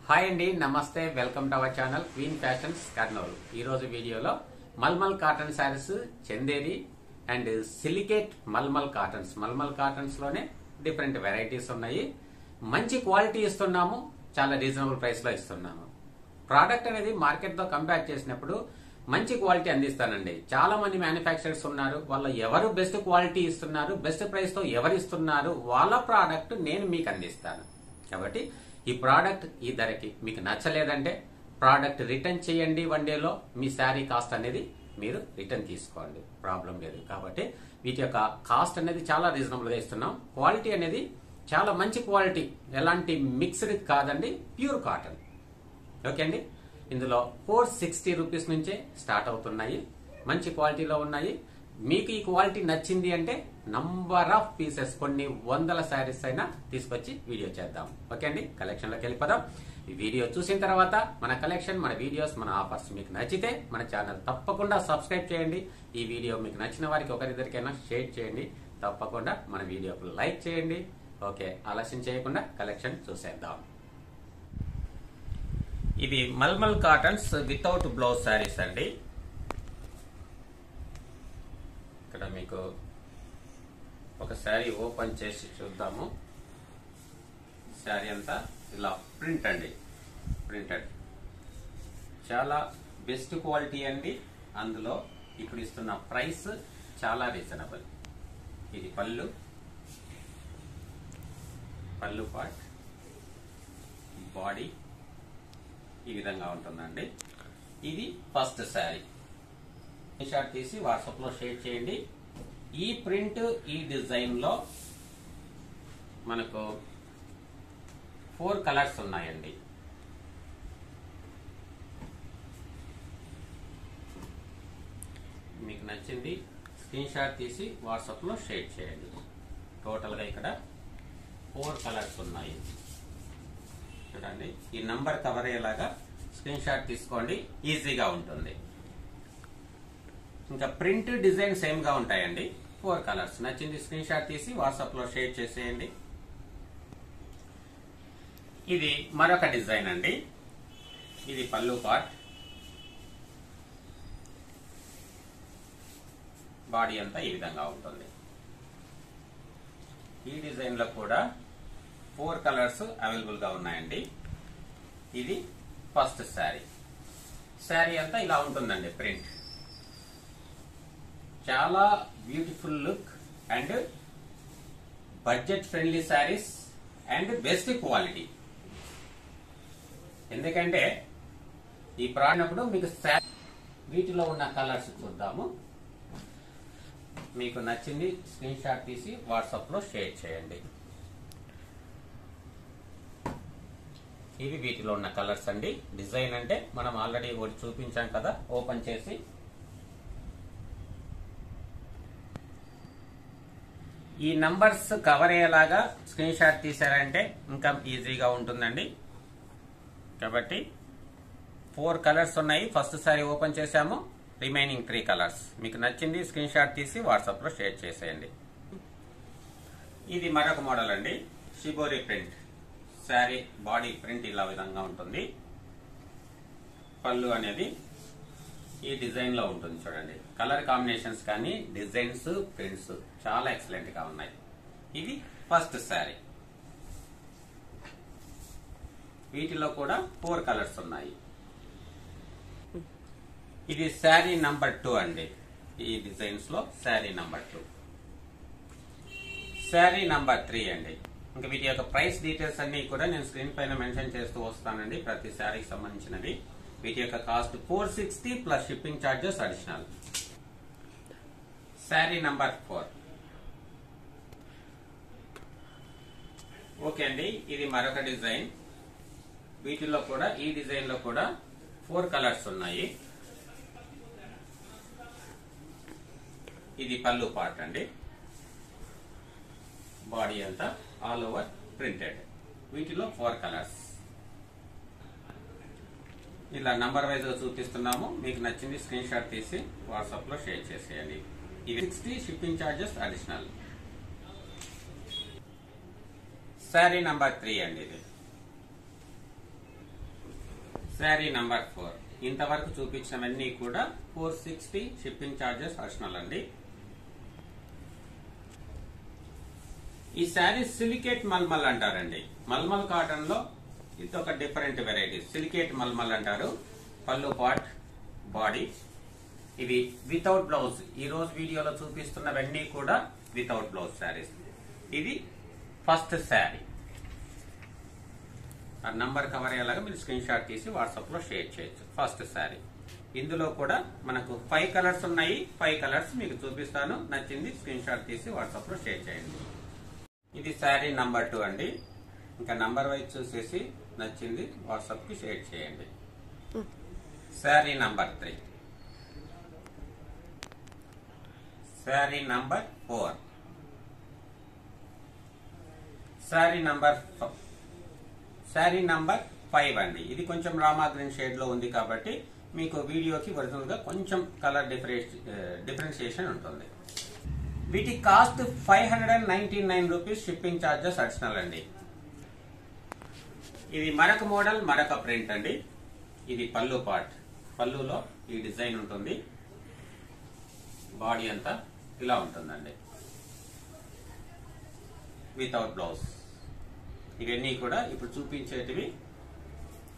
Hi అండి, నమస్తే. Welcome to our channel queen fashions Kurnool. ఈ రోజు వీడియోలో మల్మల్ కాటన్ శారీస్, చందేరి అండ్ సిలికేట్ మల్మల్ కాటన్స్ లోనే డిఫరెంట్ వెరైటీస్ ఉన్నాయి. మంచి క్వాలిటీ ఇస్తున్నాము, చాలా రీజనబుల్ ప్రైస్ లో ఇస్తున్నాము. ప్రోడక్ట్ అనేది మార్కెట్ తో కంపేర్ చేసినప్పుడు మంచి క్వాలిటీ అందిస్తానండి. చాలా మంది మ్యానుఫ్యాక్చరర్స్ ఉన్నారు, వాళ్ళు ఎవరు బెస్ట్ క్వాలిటీ ఇస్తున్నారు, బెస్ట్ ప్రైస్ తో ఎవరు ఇస్తున్నారు, వాళ్ళ ప్రోడక్ట్ నేను మీకు అందిస్తాను. కాబట్టి ఈ ప్రోడక్ట్ ఈ ధరకి మీకు నచ్చలేదంటే ప్రోడక్ట్ రిటర్న్ చేయండి. 1 డేలో మీ శారీ కాస్ట్ అనేది మీరు రిటర్న్ తీసుకోండి, ప్రాబ్లం లేదు. కాబట్టి వీటి యొక్క కాస్ట్ అనేది చాలా రీజనబుల్ గా ఇస్తున్నాం. క్వాలిటీ అనేది చాలా మంచి క్వాలిటీ, ఎలాంటి మిక్స్డ్ కాదండి, ప్యూర్ కాటన్. ఓకే అండి, ఇందులో 460 రూపీస్ నుంచే స్టార్ట్ అవుతున్నాయి. మంచి క్వాలిటీలో ఉన్నాయి. మీకు ఈ క్వాలిటీ నచ్చింది అంటే నంబర్ ఆఫ్ పీసెస్, కొన్ని వందల శారీస్ అయినా తీసుకొచ్చి వీడియో చేద్దాం. ఓకే అండి, కలెక్షన్ లోకి వెళ్ళిపోదాం. ఈ వీడియో చూసిన తర్వాత మన కలెక్షన్, మన వీడియోస్, మన ఆఫర్స్ మీకు నచ్చితే మన ఛానల్ తప్పకుండా సబ్స్క్రైబ్ చేయండి. ఈ వీడియో మీకు నచ్చిన వారికి ఒకరిద్దరికైనా షేర్ చేయండి. తప్పకుండా మన వీడియోకు లైక్ చేయండి. ఓకే, ఆలస్యం చేయకుండా కలెక్షన్ చూసేద్దాం. ఇది mulmul cottons without blouse saris అండి. ఇక్కడ మీకు ఒక శారీ ఓపెన్ చేసి చూద్దాము. శారీ అంతా ఇలా ప్రింట్ అండి, ప్రింటెడ్, చాలా బెస్ట్ క్వాలిటీ అండి. అందులో ఇప్పుడు ఇస్తున్న ప్రైస్ చాలా రీజనబుల్. ఇది పళ్ళు పార్ట్, బాడీ ఈ విధంగా ఉంటుందండి. ఇది ఫస్ట్ శారీ. షాట్ తీసి వాట్సాప్ లో షేర్ చేయండి. ఈ ప్రింట్, ఈ డిజైన్ లో మనకు 4 కలర్స్ ఉన్నాయండి. మీకు నచ్చింది స్క్రీన్ షాట్ తీసి వాట్సాప్ లో షేర్ చేయండి. టోటల్ గా ఇక్కడ 4 కలర్స్ ఉన్నాయి. చూడండి, ఈ నంబర్ కవర్ అయ్యేలాగా స్క్రీన్ షాట్ తీసుకోండి, ఈజీగా ఉంటుంది. ఇంకా ప్రింట్, డిజైన్ సేమ్ గా ఉంటాయండి. 4 కలర్స్. నచ్చింది స్క్రీన్ షాట్ తీసి వాట్సాప్ లో షేర్ చేసేయండి. ఇది మరొక డిజైన్ అండి. ఇది పళ్ళు పార్ట్, బాడీ అంతా ఈ విధంగా ఉంటుంది. ఈ డిజైన్ లో కూడా 4 కలర్స్ అవైలబుల్ గా ఉన్నాయండి. ఇది ఫస్ట్ శారీ. శారీ అంతా ఇలా ఉంటుందండి, ప్రింట్. చాలా beautiful look and budget friendly saris and best quality. ఎందుకంటే ఈ ప్రాడక్ట్ మీకు వీటిలో ఉన్న కలర్స్ చూద్దాము. మీకు నచ్చింది స్క్రీన్ షాట్ తీసి వాట్సాప్ లో షేర్ చేయండి. ఇవి వీటిలో ఉన్న కలర్స్ అండి. డిజైన్ అంటే మనం ఆల్రెడీ ఒకటి చూపించాం కదా, ఓపెన్ చేసి. ఈ నంబర్స్ కవర్ అయ్యేలాగా స్క్రీన్ షాట్ తీసారంటే ఇంకా ఈజీగా ఉంటుందండి. కాబట్టి 4 కలర్స్ ఉన్నాయి. ఫస్ట్ సారీ ఓపెన్ చేశాము, రిమైనింగ్ 3 కలర్స్. మీకు నచ్చింది స్క్రీన్ షాట్ తీసి వాట్సాప్ లో షేర్ చేసేయండి. ఇది మరొక మోడల్ అండి, shibori print. Sari body print ఇలా విధంగా ఉంటుంది. పళ్ళు అనేది ఈ డిజైన్ లో ఉంటుంది. చూడండి, కలర్ కాంబినేషన్స్ కానీ డిజైన్స్, ప్రింట్స్ చాలా ఎక్సలెంట్ గా ఉన్నాయి. ఇది ఫస్ట్ శారీ. వీటిలో కూడా 4 కలర్స్ ఉన్నాయి. ఇది శారీ నంబర్ 2 అండి. ఈ డిజైన్స్ లో శారీ నంబర్ 2. శారీ నంబర్ 3 అండి. ఇంకా వీటి యొక్క ప్రైస్ డీటెయిల్స్ అన్ని కూడా నేను స్క్రీన్ పైన మెన్షన్ చేస్తూ వస్తానండి, ప్రతి శారీకి సంబంధించినవి. వీటి యొక్క cost 460 plus shipping charges additional. Sari number 4. Okay అండి, ఇది మరొక డిజైన్. వీటిలో కూడా, ఈ డిజైన్ లో కూడా 4 కలర్స్ ఉన్నాయి. ఇది పళ్ళు పార్ట్ అండి. బాడీ అంతా ఆల్ ఓవర్ ప్రింటెడ్. వీటిలో 4 కలర్స్. ఇలా నంబర్ వైజ్ గా చూపిస్తున్నాము. మీకు నచ్చింది స్క్రీన్ షాట్ తీసి వాట్సాప్ లో షేర్ చేసేయండి. ఇది 60 shipping charges additional. Sari number 3 అండి. ఇది శారీ నంబర్ 4. ఇంతవరకు చూపించినవన్నీ కూడా 460 షిప్పింగ్ ఛార్జెస్ అడిషనల్ అండి. ఈ శారీ సిలికేట్ మల్మల్ అంటారండి. మల్మల్ కాటన్ లో ఇది ఒక డిఫరెంట్ వెరైటీ. సిలికేట్ మల్మల్ అంటారు. పళ్ళు పార్ట్, బాడీ. ఇవి వితౌట్ బ్లౌజ్. ఈ రోజు వీడియోలో చూపిస్తున్నవన్నీ కూడా వితౌట్ బ్లౌజ్ శారీస్. ఇది ఫస్ట్ శారీ. ఆ నంబర్ కవర్ అయ్యేలాగా మీరు స్క్రీన్ షాట్ తీసి వాట్సాప్ లో షేర్ చేయొచ్చు. ఫస్ట్ శారీ. ఇందులో కూడా మనకు 5 కలర్స్ ఉన్నాయి. 5 కలర్స్ మీకు చూపిస్తాను. నచ్చింది స్క్రీన్ షాట్ తీసి వాట్సాప్ లో షేర్ చేయండి. ఇది శారీ నంబర్ 2 అండి. ఇంకా నంబర్ వైజ్ చూసేసి నచ్చింది వాట్సాప్ కి షేర్ చేయండి. Sari number 3. Sari number 4. Sari number 5 అండి. ఇది కొంచెం రామా గ్రీన్ షేడ్ లో ఉంది కాబట్టి మీకు వీడియోకి ఒరిజినల్ గా కొంచెం కలర్ డిఫరెన్షియేషన్ ఉంటుంది. వీటి cost 599 rupees. Shipping charges additional అండి. ఇది మరొక మోడల్, మరొక ప్రింట్ అండి. ఇది పళ్ళు పార్ట్. పళ్ళులో ఈ డిజైన్ ఉంటుంది. బాడీ అంతా ఇలా ఉంటుందండి, వితౌట్ బ్లౌజ్. ఇవన్నీ కూడా ఇప్పుడు చూపించేటివి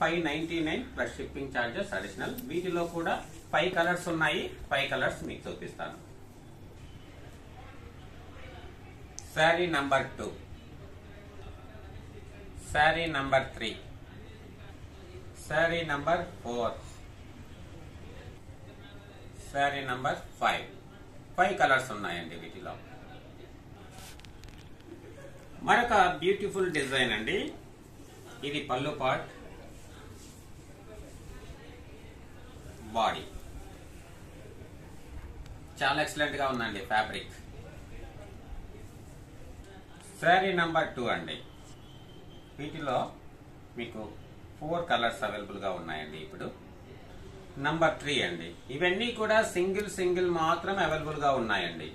599 ప్లస్ షిప్పింగ్ ఛార్జెస్ అడిషనల్. వీటిలో కూడా 5 కలర్స్ ఉన్నాయి. 5 కలర్స్ మీకు చూపిస్తాను. Sari number 2. Sari number 3. Sari number 4. Sari number 5. 5 colours ఉన్నాయండి వీటిలో. మరొక బ్యూటిఫుల్ డిజైన్ అండి. ఇది పళ్ళు పార్ట్, బాడీ. చాలా ఎక్సలెంట్ గా ఉందండి ఫ్యాబ్రిక్. శారీ నంబర్ 2 అండి. వీటిలో మీకు 4 కలర్స్ అవైలబుల్ గా ఉన్నాయండి. ఇప్పుడు నంబర్ 3 అండి. ఇవన్నీ కూడా సింగిల్ మాత్రం అవైలబుల్ గా ఉన్నాయండి.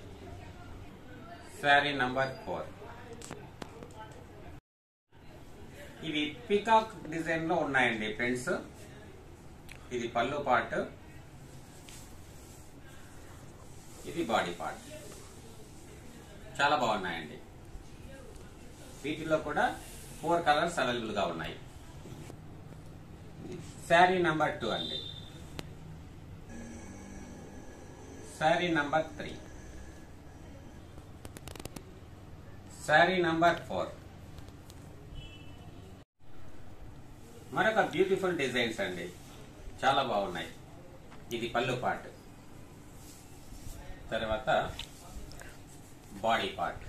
శారీ నంబర్ 4. ఇవి పీకాక్ డిజైన్ లో ఉన్నాయండి ఫ్రెండ్స్. ఇది పళ్ళు పార్ట్, ఇది బాడీ పార్ట్. చాలా బాగున్నాయండి. వీటిలో కూడా 4 కలర్స్ అవైలబుల్ గా ఉన్నాయి. శారీ నంబర్ 2 అండి. శారీ నంబర్ 3. శారీ నంబర్ 4. మరొక బ్యూటిఫుల్ డిజైన్స్ అండి. చాలా బాగున్నాయి. ఇది పళ్ళు పార్ట్, తర్వాత బాడీ పార్ట్.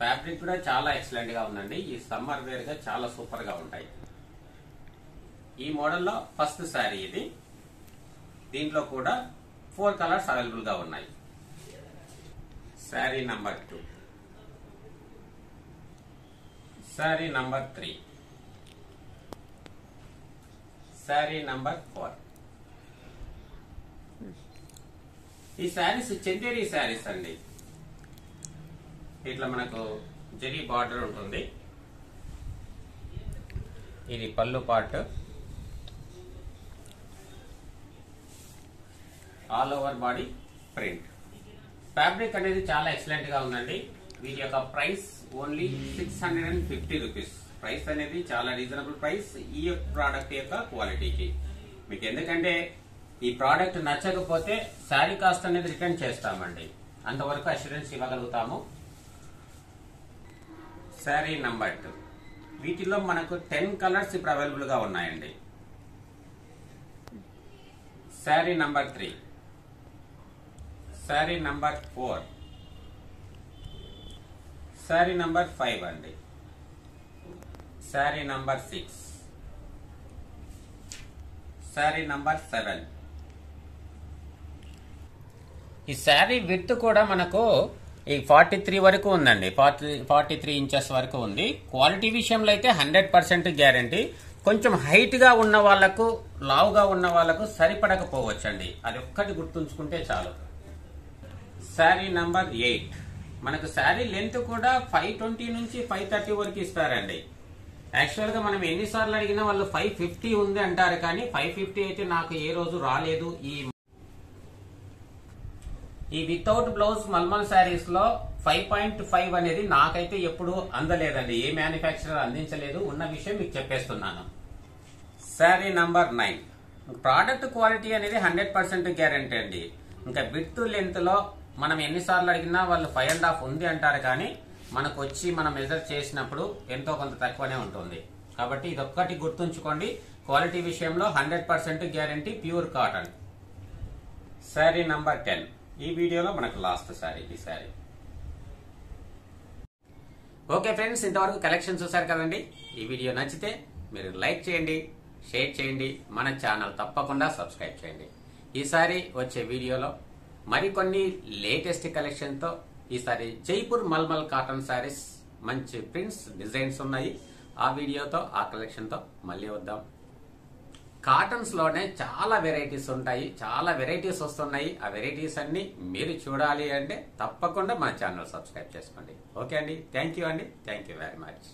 ఫ్యాబ్రిక్ కూడా చాలా ఎక్సలెంట్ గా ఉందండి. ఈ సమ్మర్ వేర్ గా చాలా సూపర్ గా ఉంటాయి. ఈ మోడల్లో ఫస్ట్ శారీ ఇది. దీంట్లో కూడా 4 కలర్స్ అవైలబుల్ గా ఉన్నాయి. Sari number 2. Sari number 3. Sari number 4. ఈ శారీస్ చందేరి శారీస్ అండి. ఇట్లా మనకు జరీ బార్డర్ ఉంటుంది. ఇది పళ్ళు part, all over body print. Fabric అనేది చాలా ఎక్సలెంట్ గా ఉందండి. వీటి యొక్క ప్రైస్ ఓన్లీ 650 రూపీస్. ప్రైస్ అనేది చాలా రీజనబుల్ ప్రైస్ ఈ ప్రోడక్ట్ యొక్క క్వాలిటీకి. మీకు ఎందుకంటే ఈ ప్రోడక్ట్ నచ్చకపోతే శారీ కాస్ట్ అనేది రిటర్న్ చేస్తామండి. అంతవరకు అష్యూరెన్స్ ఇవ్వగలుగుతాము. శారీ నంబర్ 2. వీటిలో మనకు 10 కలర్స్ ఇప్పుడు అవైలబుల్ గా ఉన్నాయండి. Sari number 3. Sari number 4. Sari number 5 అండి. శారీ నంబర్ 6. శారీ నంబర్ 7. ఈ శారీ విడ్త్ కూడా మనకు ఈ 43 వరకు ఉందండి. 43 ఇంచెస్ వరకు ఉంది. క్వాలిటీ విషయంలో అయితే 100% గ్యారంటీ. కొంచెం హైట్ గా ఉన్న వాళ్లకు, లావుగా ఉన్న వాళ్లకు సరిపడకపోవచ్చండి. అది ఒక్కటి గుర్తుంచుకుంటే చాలు. శారీ నంబర్ 8. మనకు శారీ లెంత్ కూడా 520 నుంచి 530 వరకు ఇస్తారండి. యాక్చువల్ గా మనం ఎన్నిసార్లు అడిగినా వాళ్ళు 550 ఉంది అంటారు, కానీ 550 అయితే నాకు ఏ రోజు రాలేదు. ఈ వితౌట్ బ్లౌజ్ మల్మల్ శారీస్ లో 5.5 అనేది నాకైతే ఎప్పుడు అందలేదండి. ఏ మ్యానుఫ్యాక్చరర్ అందించలేదు. ఉన్న విషయం మీకు చెప్పేస్తున్నాను. శారీ నంబర్ 9. ప్రోడక్ట్ క్వాలిటీ అనేది 100% గ్యారంటీ అండి. ఇంకా విడ్త్ లెంత్ లో మనం ఎన్నిసార్లు అడిగినా వాళ్ళు 5.5 ఉంది అంటారు, కానీ మనకు వచ్చి మనం మెజర్ చేసినప్పుడు ఎంతో కొంత తక్కువనే ఉంటుంది. కాబట్టి ఇదొక్కటి గుర్తుంచుకోండి. క్వాలిటీ విషయంలో 100% guarantee, pure cotton. Sari number 10. ఈ వీడియోలో మనకు లాస్ట్ శారీ ఈ శారీ. ఓకే ఫ్రెండ్స్, ఇంతవరకు కలెక్షన్ చూసారు కదండి. ఈ వీడియో నచ్చితే మీరు లైక్ చేయండి, షేర్ చేయండి, మన ఛానల్ తప్పకుండా సబ్స్క్రైబ్ చేయండి. ఈసారి వచ్చే వీడియోలో మరికొన్ని లేటెస్ట్ కలెక్షన్ తో, ఈసారి జైపూర్ మల్మల్ కాటన్ శారీస్ మంచి ప్రింట్స్ డిజైన్స్ ఉన్నాయి. ఆ వీడియోతో, ఆ కలెక్షన్ తో మళ్ళీ వద్దాం. కాటన్స్ లోనే చాలా వెరైటీస్ ఉంటాయి, చాలా వెరైటీస్ వస్తున్నాయి. ఆ వెరైటీస్ అన్ని మీరు చూడాలి అంటే తప్పకుండా మన ఛానల్ సబ్స్క్రైబ్ చేసుకోండి. ఓకే అండి, థ్యాంక్ యూ అండి, థ్యాంక్ యూ వెరీ మచ్.